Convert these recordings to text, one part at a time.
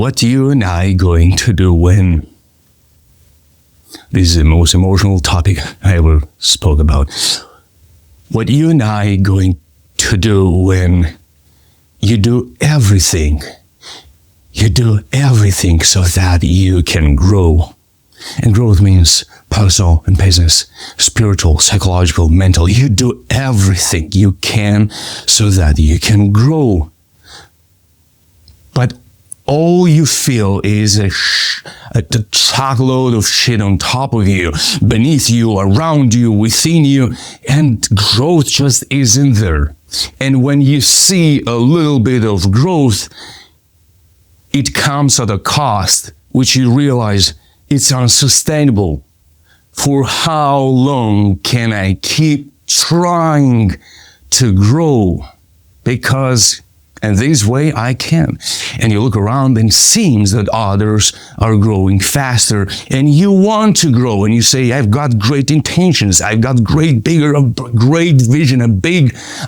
what you and I going to do when, this is the most emotional topic I ever spoke about, what you and I going to do when you do everything so that you can grow. And growth means personal and business, spiritual, psychological, mental. You do everything you can so that you can grow. But all you feel is a truckload of shit on top of you, beneath you, around you, within you, and growth just isn't there. And when you see a little bit of growth, it comes at a cost, which you realize it's unsustainable. For how long can I keep trying to grow? Because in this way I can. And you look around and it seems that others are growing faster and you want to grow and you say, I've got great intentions. I've got great vision,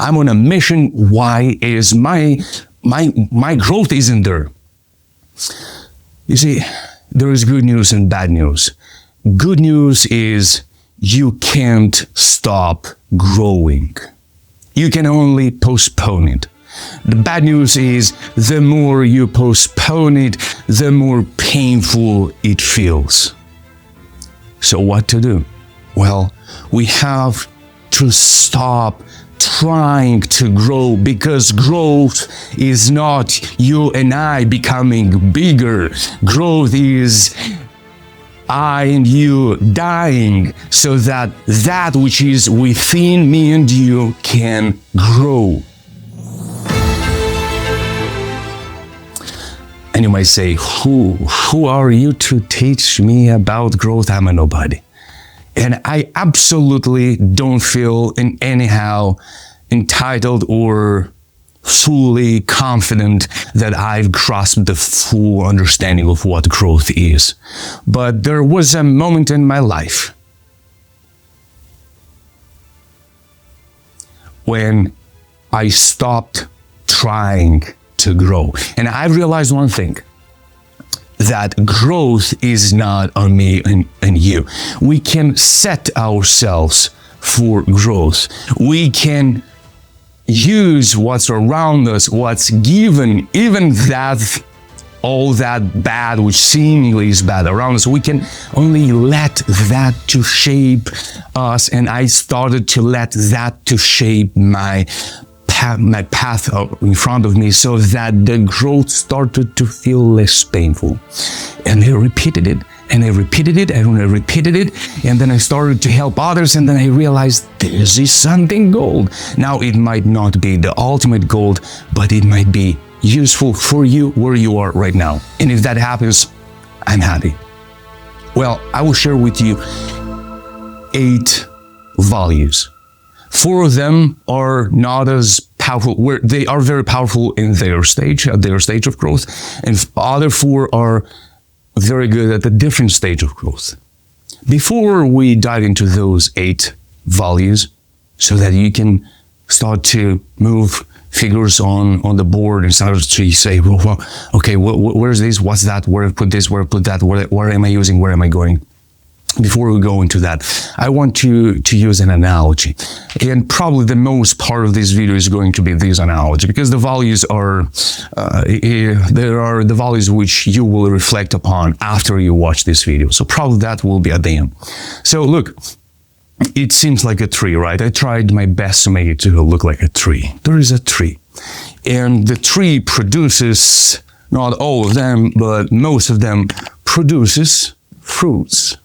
I'm on a mission. Why is my growth isn't there? You see, there is good news and bad news. Good news is you can't stop growing. You can only postpone it. The bad news is the more you postpone it, the more painful it feels. So what to do? Well, we have to stop trying to grow, because growth is not you and I becoming bigger. Growth is I and you dying so that that which is within me and you can grow. And you might say, who are you to teach me about growth? I'm a nobody. And I absolutely don't feel in anyhow entitled or fully confident that I've grasped the full understanding of what growth is. But there was a moment in my life when I stopped trying to grow. And I realized one thing, that growth is not on me and you. We can set ourselves for growth. We can use what's around us, what's given, even that, all that bad, which seemingly is bad around us, we can only let that to shape us. And I started to let that to shape my path in front of me, so that the growth started to feel less painful. And I repeated it, and I repeated it, and I repeated it, and then I started to help others, and then I realized this is something gold. Now, it might not be the ultimate gold, but it might be useful for you where you are right now. And if that happens, I'm happy. Well, I will share with you 8 values. 4 of them are not as powerful, where they are very powerful in their stage, at their stage of growth, and other 4 are very good at a different stage of growth. Before we dive into those 8 values, so that you can start to move figures on the board and start to say, well, okay, where's this, what's that, where I put this, where I put that, where am I using, where am I going? Before we go into that, I want to use an analogy. And probably the most part of this video is going to be this analogy, because the values are, there are the values which you will reflect upon after you watch this video. So probably that will be at the end. So look, it seems like a tree, right? I tried my best to make it to look like a tree. There is a tree. And the tree produces, not all of them, but most of them produces fruits.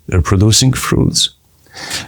They're producing fruits.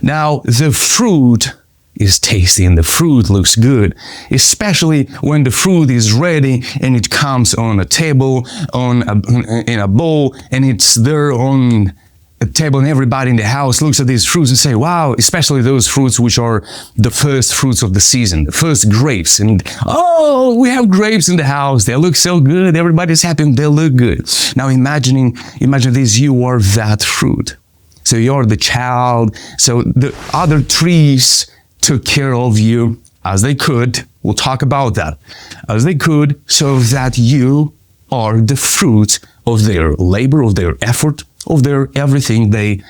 Now, the fruit is tasty and the fruit looks good, especially when the fruit is ready and it comes on a table, in a bowl, and it's there on a table, and everybody in the house looks at these fruits and say, wow, especially those fruits which are the first fruits of the season, the first grapes. And, oh, we have grapes in the house. They look so good. Everybody's happy and they look good. Now imagine this, you are that fruit. So you're the child. So the other trees took care of you as they could. We'll talk about that. As they could, so that you are the fruits of their labor, of their effort, of their everything they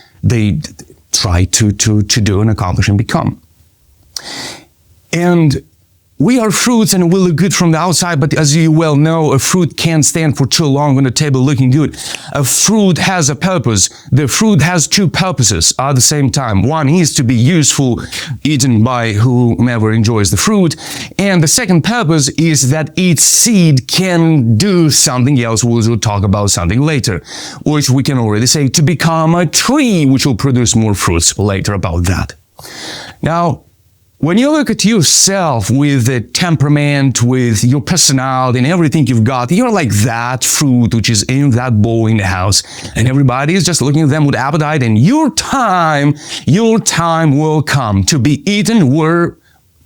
try to do and accomplish and become. And we are fruits and we look good from the outside, but as you well know, a fruit can't stand for too long on the table looking good. A fruit has a purpose. The fruit has two purposes at the same time. One is to be useful, eaten by whomever enjoys the fruit. And the second purpose is that its seed can do something else. We'll talk about something later, which we can already say to become a tree, which will produce more fruits later about that. Now, when you look at yourself with the temperament, with your personality and everything you've got, you're like that fruit which is in that bowl in the house. And everybody is just looking at them with appetite, and your time will come to be eaten or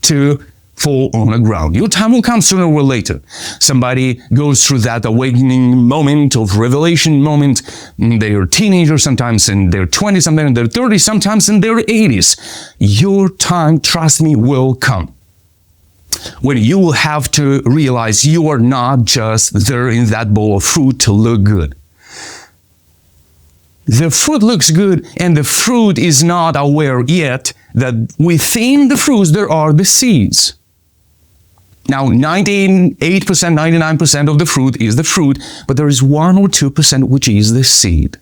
to fall on the ground. Your time will come sooner or later. Somebody goes through that awakening moment of revelation moment. They're teenagers, sometimes in their 20s, sometimes in their 30s, sometimes in their 80s. Your time, trust me, will come when you will have to realize you are not just there in that bowl of fruit to look good. The fruit looks good, and the fruit is not aware yet that within the fruits there are the seeds. Now, 98%, 99% of the fruit is the fruit, but there is 1 or 2% which is the seed.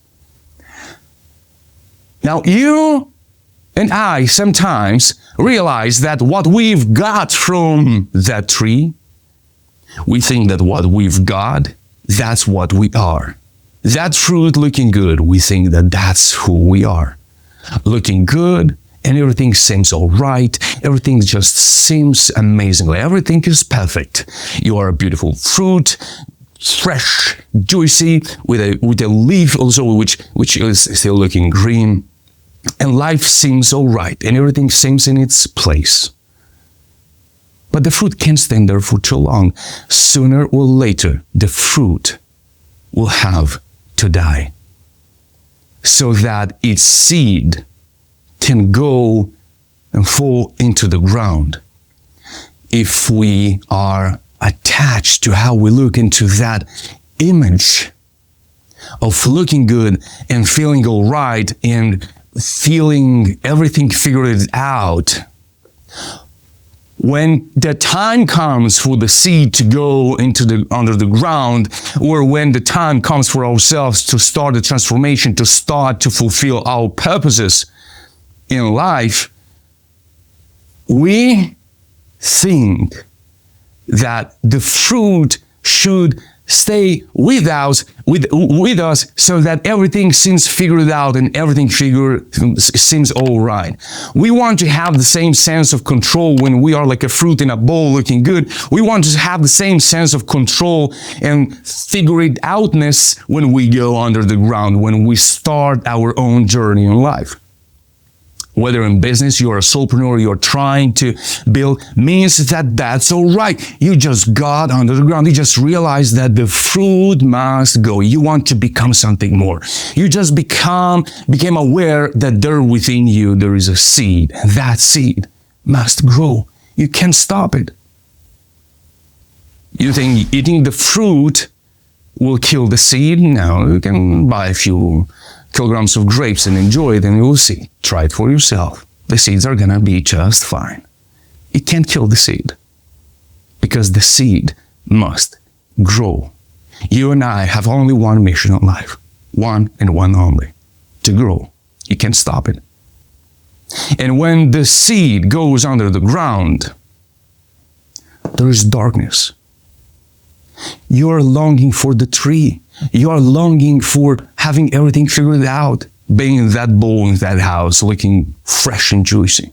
Now, you and I sometimes realize that what we've got from that tree, we think that what we've got, that's what we are. That fruit looking good, we think that that's who we are. Looking good, and everything seems all right. Everything just seems amazingly. Everything is perfect. You are a beautiful fruit, fresh, juicy, with a leaf also which is still looking green. And life seems all right, and everything seems in its place. But the fruit can't stand there for too long. Sooner or later, the fruit will have to die, so that its seed can go and fall into the ground. If we are attached to how we look into that image of looking good and feeling all right and feeling everything figured out, when the time comes for the seed to go under the ground, or when the time comes for ourselves to start the transformation, to start to fulfill our purposes in life, we think that the fruit should stay with us so that everything seems figured out and everything seems all right. We want to have the same sense of control when we are like a fruit in a bowl looking good. We want to have the same sense of control and figured outness when we go under the ground, when we start our own journey in life. Whether in business, you're a solopreneur, you're trying to build, means that that's all right. You just got under the ground. You just realized that the fruit must go. You want to become something more. You just became aware that there within you, there is a seed. And that seed must grow. You can't stop it. You think eating the fruit will kill the seed? No, you can buy a few kilograms of grapes and enjoy it, and you'll see. Try it for yourself. The seeds are gonna be just fine. It can't kill the seed, because the seed must grow. You and I have only one mission in life, one and one only, to grow. You can't stop it. And when the seed goes under the ground, there is darkness. You are longing for the tree. You are longing for having everything figured out, being in that bowl, in that house, looking fresh and juicy.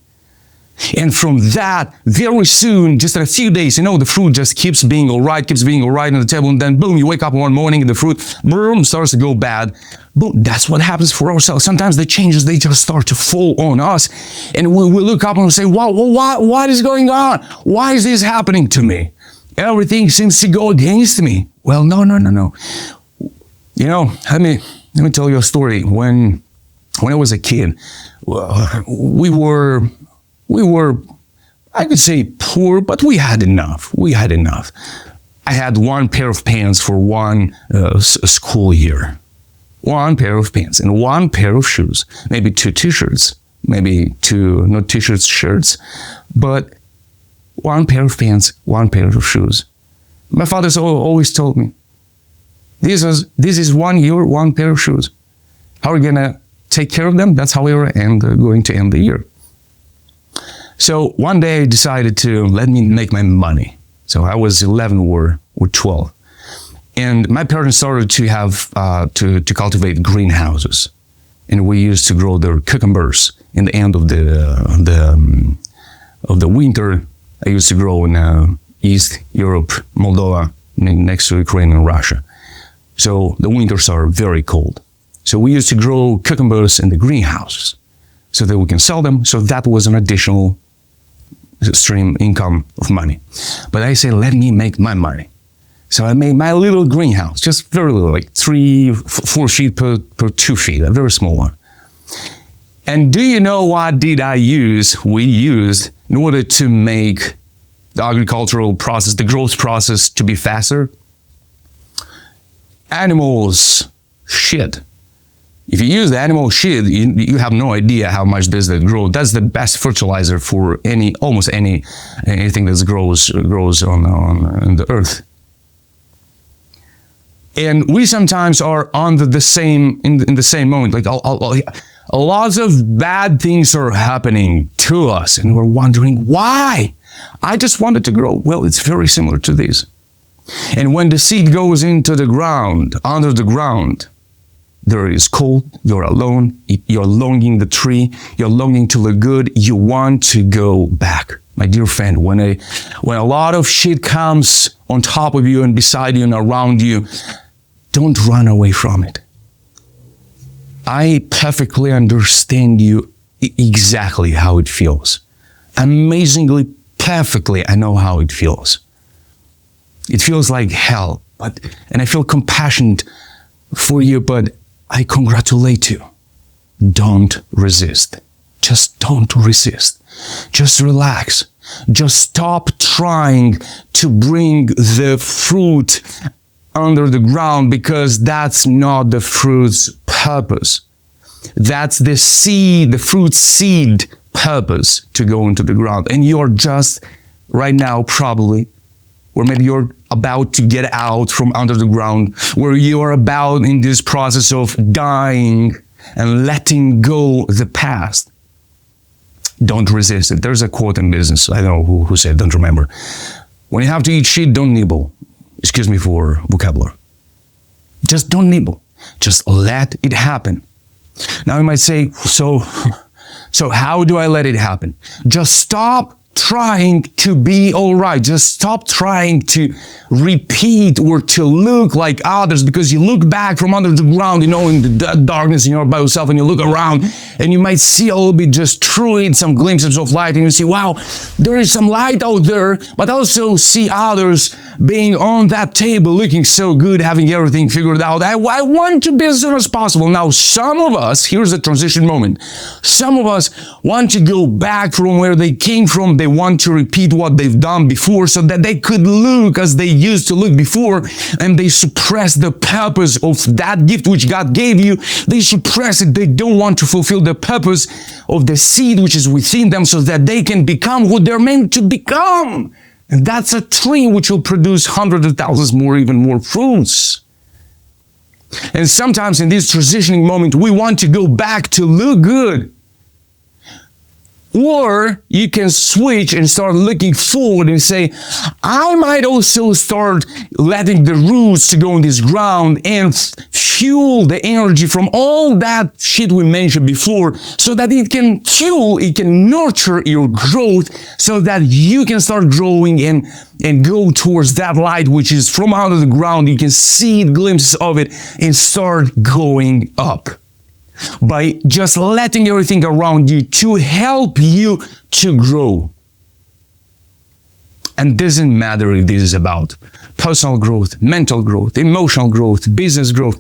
And from that, very soon, just in a few days, the fruit just keeps being all right on the table, and then boom, you wake up one morning and the fruit, boom, starts to go bad. Boom, that's what happens for ourselves. Sometimes the changes, they just start to fall on us, and we look up and we say, wow, what is going on? Why is this happening to me? Everything seems to go against me. Well, no. Let me tell you a story. When I was a kid, we were, I could say poor, but we had enough. I had one pair of pants for one school year. One pair of pants and one pair of shoes, maybe two t-shirts, maybe two, not t-shirts, shirts, but one pair of pants, one pair of shoes. My father always told me, this is 1 year, one pair of shoes. How are we gonna take care of them? That's how we were going to end the year. So one day I decided to let me make my money. So I was 11 or 12. And my parents started to have to cultivate greenhouses, and we used to grow their cucumbers. In the end of the winter, I used to grow in East Europe, Moldova, next to Ukraine and Russia. So the winters are very cold. So we used to grow cucumbers in the greenhouses, so that we can sell them. So that was an additional stream income of money. But I say, let me make my money. So I made my little greenhouse, just very little, like 4 feet per 2 feet, a very small one. And do you know what we used in order to make the agricultural process, the growth process, to be faster? Animals shit. If you use the animal shit, you have no idea how much does that grow. That's the best fertilizer for almost anything that grows on the earth. And we sometimes are under the same, in the same moment, like lots of bad things are happening to us, and we're wondering why. I just wanted to grow. Well, it's very similar to this. And when the seed goes into the ground, under the ground, there is cold, you're alone, you're longing the tree, you're longing to look good, you want to go back. My dear friend, when a lot of shit comes on top of you and beside you and around you, don't run away from it. I perfectly understand you exactly how it feels. Amazingly, perfectly, I know how it feels. It feels like hell, and I feel compassionate for you, but I congratulate you. Don't resist. Just don't resist. Just relax. Just stop trying to bring the fruit under the ground, because that's not the fruit's purpose. That's the seed, the fruit seed purpose to go into the ground. And you're just right now probably, or maybe you're about to get out from under the ground, where you are about in this process of dying and letting go the past. Don't resist it. There's a quote in business, I don't know who said, don't remember. When you have to eat shit, don't nibble. Excuse me for vocabulary. Just don't nibble. Just let it happen. Now you might say, so how do I let it happen? Just stop trying to be all right. Just stop trying to repeat or to look like others, because you look back from under the ground, in the darkness, and you're by yourself, and you look around and you might see a little bit just through it, some glimpses of light, and you see, wow, there is some light out there, but also see others being on that table, looking so good, having everything figured out. I want to be as soon as possible. Now, some of us, here's the transition moment. Some of us want to go back from where they came from. They want to repeat what they've done before, so that they could look as they used to look before, and they suppress the purpose of that gift which God gave you. They suppress it. They don't want to fulfill the purpose of the seed which is within them, so that they can become what they're meant to become. And that's a tree which will produce hundreds of thousands more, even more fruits. And sometimes in this transitioning moment, we want to go back to look good. Or you can switch and start looking forward and say, I might also start letting the roots to go in this ground and fuel the energy from all that shit we mentioned before, so that it can fuel, it can nurture your growth, so that you can start growing and go towards that light which is from out of the ground. You can see glimpses of it and start going up. By just letting everything around you to help you to grow. And doesn't matter if this is about personal growth, mental growth, emotional growth, business growth.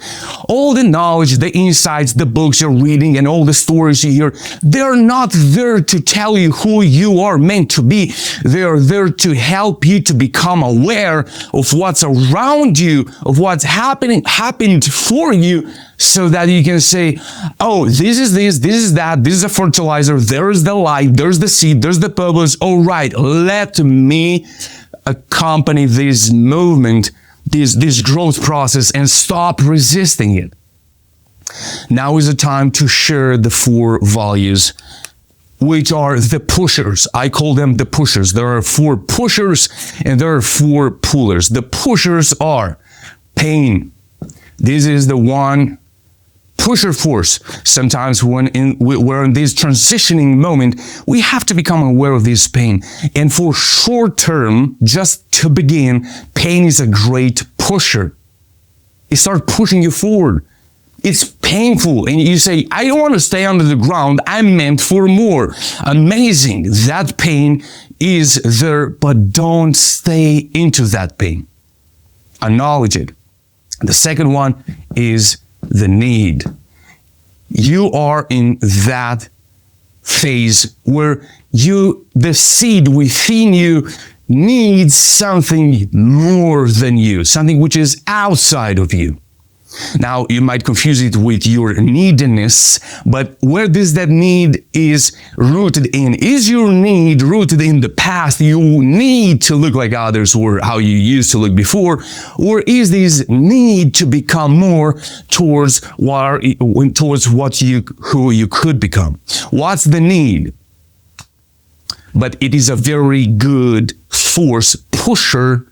All the knowledge, the insights, the books you're reading, and all the stories you hear, they're not there to tell you who you are meant to be. They're there to help you to become aware of what's around you, of what's happened for you, so that you can say, oh, this is that, this is a fertilizer, there's the light, there's the seed, there's the purpose. All right, let me accompany this movement, this growth process, and stop resisting it. Now is the time to share the 4 values, which are the pushers. I call them the pushers. There are 4 pushers and there are 4 pullers. The pushers are pain. This is the one pusher force. Sometimes when we're in this transitioning moment, we have to become aware of this pain. And for short term, just to begin, pain is a great pusher. It starts pushing you forward. It's painful. And you say, I don't want to stay under the ground. I'm meant for more. Amazing. That pain is there, but don't stay into that pain. Acknowledge it. The second one is the need. You are in that phase where the seed within you needs something more than you, something which is outside of you. Now, you might confuse it with your neediness, but where does that need is rooted in? Is your need rooted in the past? You need to look like others or how you used to look before? Or is this need to become more towards who you could become? What's the need? But it is a very good force pusher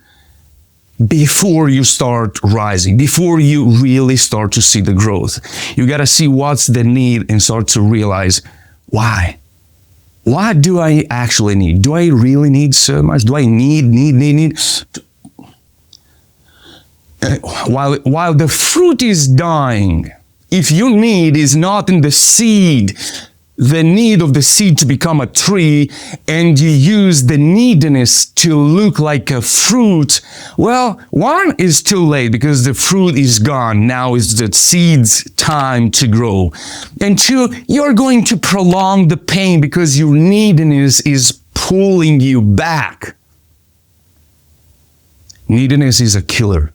before you start rising, before you really start to see the growth. You got to see what's the need and start to realize why. What do I actually need? Do I really need so much? Do I need? While the fruit is dying, if your need is not in the seed, the need of the seed to become a tree, and you use the neediness to look like a fruit, well, one is too late because the fruit is gone. Now is the seed's time to grow. And 2, you're going to prolong the pain because your neediness is pulling you back. Neediness is a killer.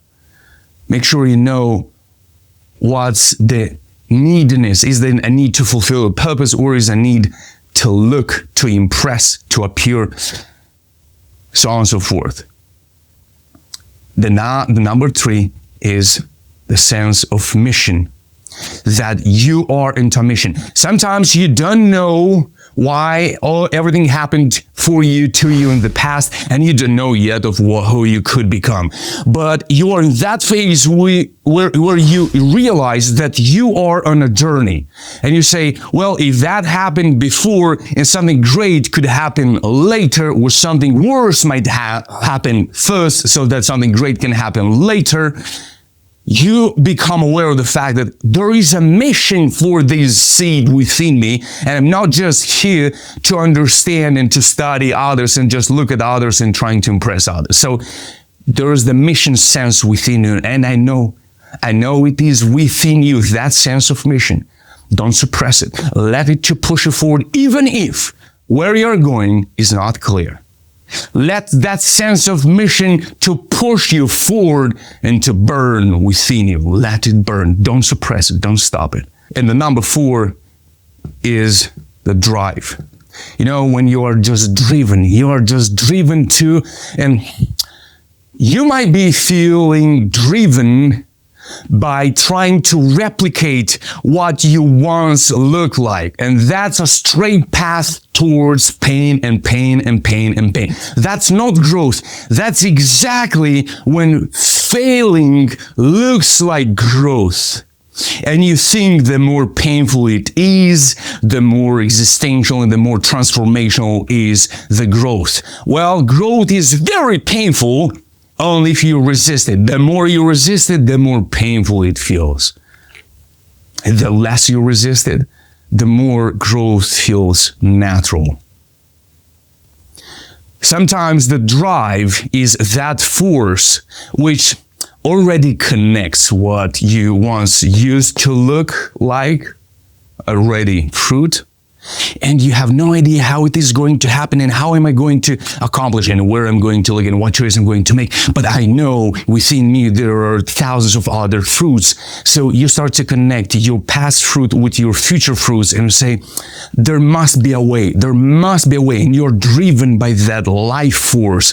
Make sure you know what's the neediness. Is there a need to fulfill a purpose, or is a need to look, to impress, to appear, so on and so forth. The number 3 is the sense of mission, that you are into a mission. Sometimes you don't know why everything happened for you, to you in the past, and you don't know yet of who you could become. But you are in that phase where you realize that you are on a journey. And you say, well, if that happened before and something great could happen later, or something worse might happen first so that something great can happen later, you become aware of the fact that there is a mission for this seed within me, and I'm not just here to understand and to study others and just look at others and trying to impress others. So there is the mission sense within you, and I know it is within you, that sense of mission. Don't suppress it. Let it to push you forward, even if where you're going is not clear. Let that sense of mission to push you forward and to burn within you. Let it burn. Don't suppress it. Don't stop it. And the number 4 is the drive. You know, when you are just driven to, and you might be feeling driven by trying to replicate what you once looked like. And that's a straight path towards pain and pain and pain and pain. That's not growth. That's exactly when failing looks like growth. And you think the more painful it is, the more existential and the more transformational is the growth. Well, growth is very painful, only if you resist it. The more you resist it, the more painful it feels. And the less you resist it, the more growth feels natural. Sometimes the drive is that force which already connects what you once used to look like a ready fruit, and you have no idea how it is going to happen and how am I going to accomplish and where I'm going to look and what choice I'm going to make. But I know within me there are thousands of other fruits. So you start to connect your past fruit with your future fruits and say, there must be a way, there must be a way. And you're driven by that life force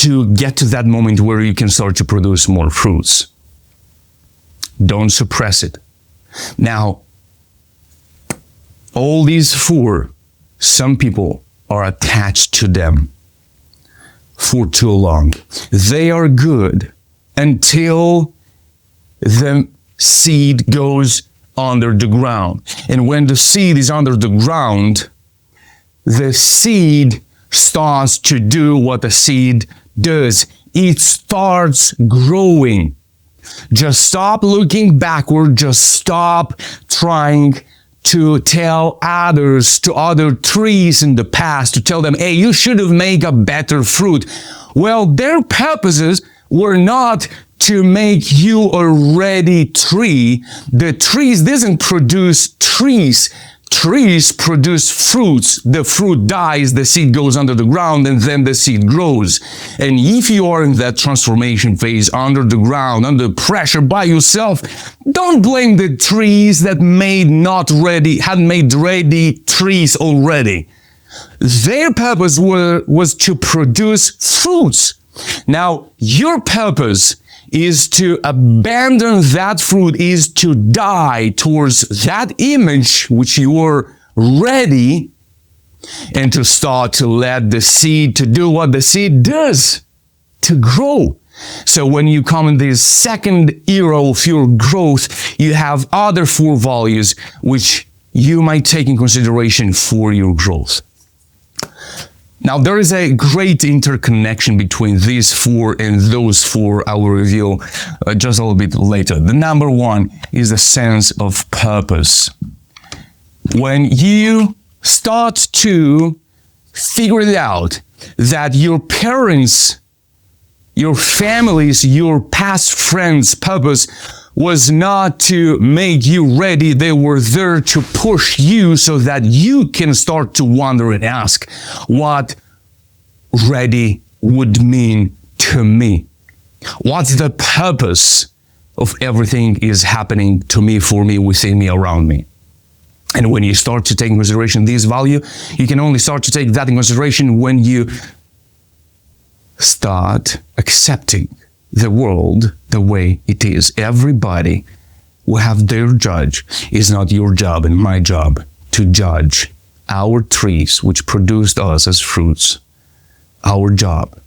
to get to that moment where you can start to produce more fruits. Don't suppress it. Now, all these four, some people are attached to them for too long. They are good until the seed goes under the ground. And when the seed is under the ground, the seed starts to do what the seed does. It starts growing. Just stop looking backward. Just stop trying to tell others, to other trees in the past, to tell them, hey, you should have made a better fruit. Well, their purposes were not to make you a ready tree. The trees doesn't produce trees. Trees produce fruits. The fruit dies, the seed goes under the ground, and then the seed grows. And if you are in that transformation phase, under the ground, under pressure by yourself, don't blame the trees that hadn't made ready trees already. Their purpose was to produce fruits. Now, your purpose is to abandon that fruit, is to die towards that image which you were ready, and to start to let the seed to do what the seed does, to grow. So when you come in this second era of your growth, you have other four values which you might take in consideration for your growth. Now, there is a great interconnection between these four and those four I will reveal just a little bit later. The number one is the sense of purpose. When you start to figure it out that your parents, your families, your past friends' purpose was not to make you ready. They were there to push you so that you can start to wonder and ask what ready would mean to me. What's the purpose of everything is happening to me, for me, within me, around me? And when you start to take in consideration this value, you can only start to take that in consideration when you start accepting the world the way it is. Everybody will have their judge. It's not your job and my job to judge our trees which produced us as fruits. Our job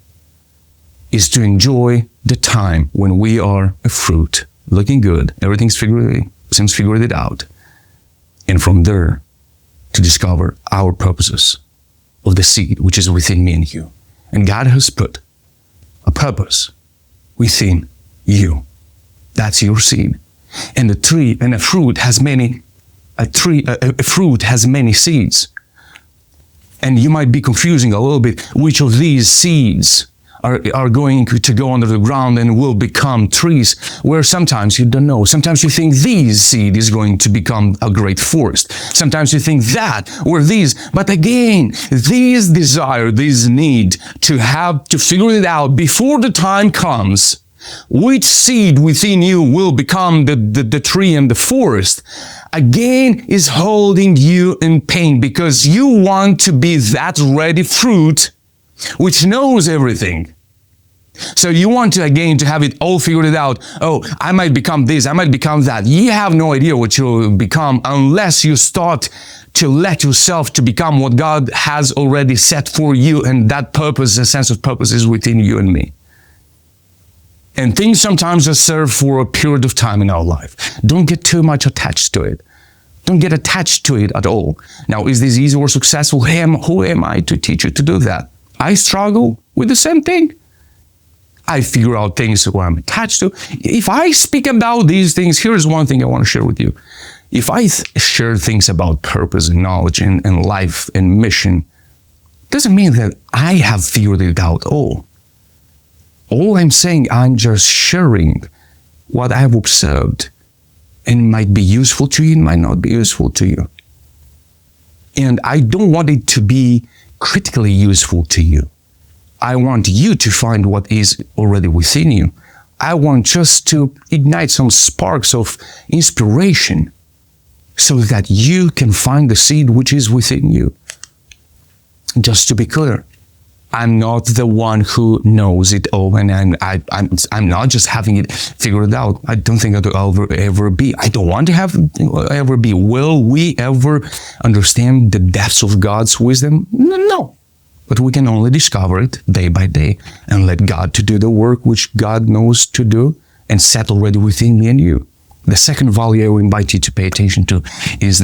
is to enjoy the time when we are a fruit, looking good, everything seems figured out. And from there, to discover our purposes of the seed which is within me and you. And God has put a purpose within you. That's your seed. And a fruit has many seeds. And you might be confusing a little bit which of these seeds are going to go under the ground and will become trees, where sometimes you don't know. Sometimes you think this seed is going to become a great forest. Sometimes you think that or these. But again, this desire, this need to figure it out before the time comes, which seed within you will become the tree and the forest, again is holding you in pain, because you want to be that ready fruit which knows everything. So you want to, again, to have it all figured out. Oh, I might become this, I might become that. You have no idea what you'll become unless you start to let yourself to become what God has already set for you, and that purpose, the sense of purpose, is within you and me. And things sometimes just serve for a period of time in our life. Don't get too much attached to it. Don't get attached to it at all. Now, is this easy or successful? Who am I to teach you to do that? I struggle with the same thing. I figure out things where I'm attached to. If I speak about these things, here's one thing I want to share with you. If I share things about purpose and knowledge and life and mission, Doesn't mean that I have figured it out all. All I'm saying, I'm just sharing what I've observed, and it might be useful to you, it might not be useful to you. And I don't want it to be critically useful to you. I want you to find what is already within you. I want just to ignite some sparks of inspiration so that you can find the seed which is within you. Just to be clear, I'm not the one who knows it all, and I'm not just having it figured out. I don't think I'll ever be. I don't want to ever be. Will we ever understand the depths of God's wisdom? No. But we can only discover it day by day and let God to do the work which God knows to do and set already within me and you. The second value I will invite you to pay attention to is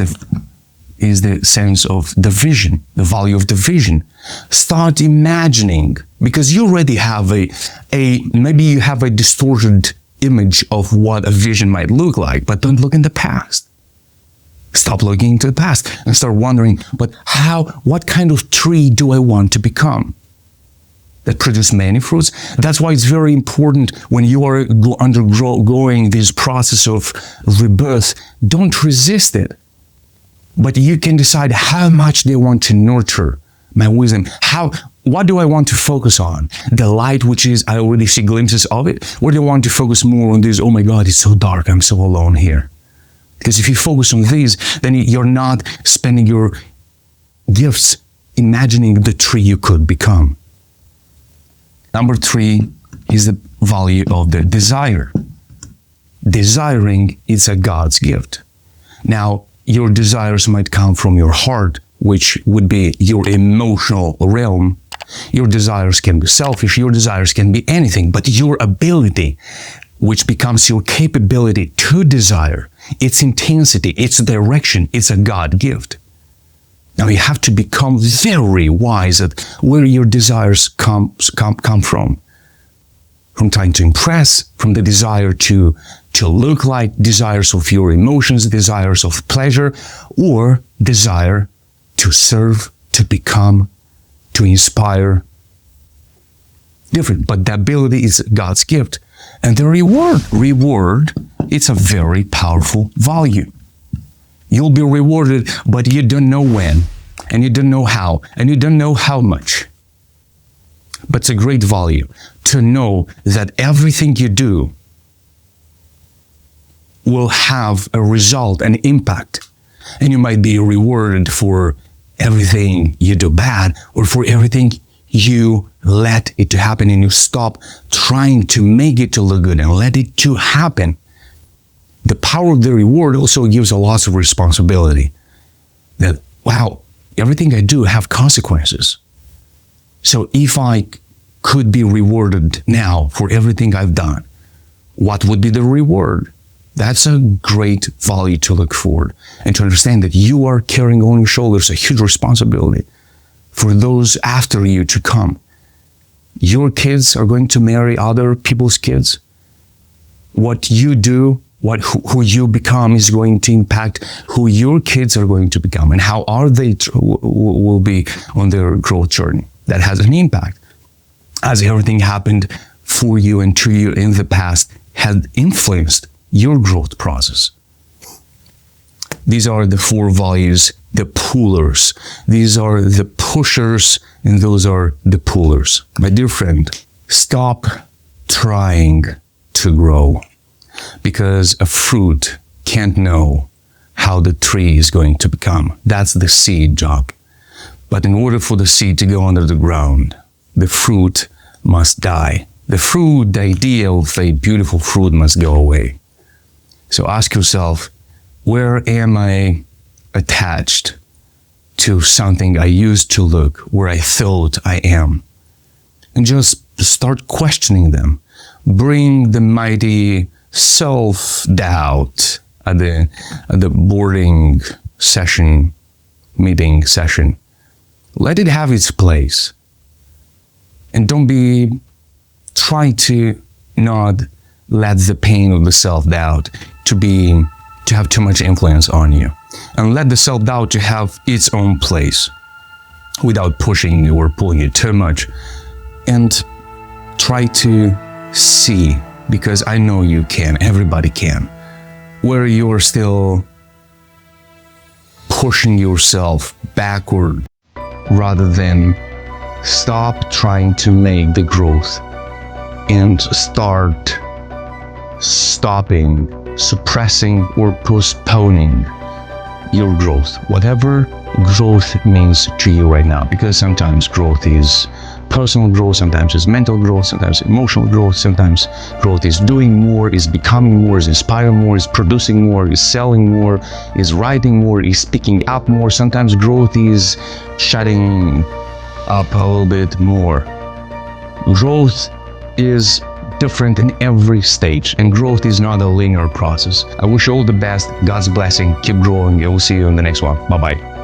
the sense of the vision, the value of the vision. Start imagining, because you already have maybe you have a distorted image of what a vision might look like, but don't look in the past. Stop looking into the past and start wondering, but what kind of tree do I want to become that produce many fruits? That's why it's very important when you are undergoing this process of rebirth, don't resist it. But you can decide how much they want to nurture my wisdom. What do I want to focus on? The light, which is, I already see glimpses of it, or do I want to focus more on this, oh my God, it's so dark, I'm so alone here? Because if you focus on these, then you're not spending your gifts imagining the tree you could become. Number 3 is the value of the desire. Desiring is a God's gift. Now, your desires might come from your heart, which would be your emotional realm. Your desires can be selfish, your desires can be anything, but your ability, which becomes your capability to desire, its intensity, its direction, it's a God gift. Now you have to become very wise at where your desires come from. From trying to impress, from the desire to look like, desires of your emotions, desires of pleasure, or desire to serve, to become, to inspire. Different, but the ability is God's gift. And the reward, it's a very powerful value. You'll be rewarded, but you don't know when, and you don't know how, and you don't know how much. But it's a great value to know that everything you do will have a result, an impact. And you might be rewarded for everything you do bad, or for everything you let it to happen, and you stop trying to make it to look good and let it to happen. The power of the reward also gives a lot of responsibility. That, wow, everything I do have consequences. So if I could be rewarded now for everything I've done, what would be the reward? That's a great value to look forward and to understand that you are carrying on your shoulders a huge responsibility for those after you to come. Your kids are going to marry other people's kids. What you do, who you become is going to impact who your kids are going to become and how they will be on their growth journey. That has an impact. As everything happened for you and to you in the past had influenced your growth process. These are the 4 values, the pullers. These are the pushers, and those are the pullers. My dear friend, stop trying to grow, because a fruit can't know how the tree is going to become. That's the seed job. But in order for the seed to go under the ground, the fruit must die. The idea of a beautiful fruit must go away. So ask yourself, where am I attached to something I used to look, where I thought I am? And just start questioning them. Bring the mighty self-doubt at the boarding session, meeting session. Let it have its place. And don't try to not let the pain of the self-doubt to have too much influence on you. And let the self-doubt to have its own place. without pushing or pulling it too much. And try to see, because I know you can, everybody can, where you're still pushing yourself backward, rather than stop trying to make the growth and start stopping, suppressing, or postponing your growth, whatever growth means to you right now. Because sometimes growth is personal growth, sometimes it's mental growth, sometimes emotional growth, sometimes growth is doing more, is becoming more, is inspiring more, is producing more, is selling more, is writing more, is speaking up more. Sometimes growth is shutting up a little bit more. Growth is different in every stage, and growth is not a linear process. I wish you all the best, God's blessing, keep growing, and we'll see you in the next one. Bye-bye.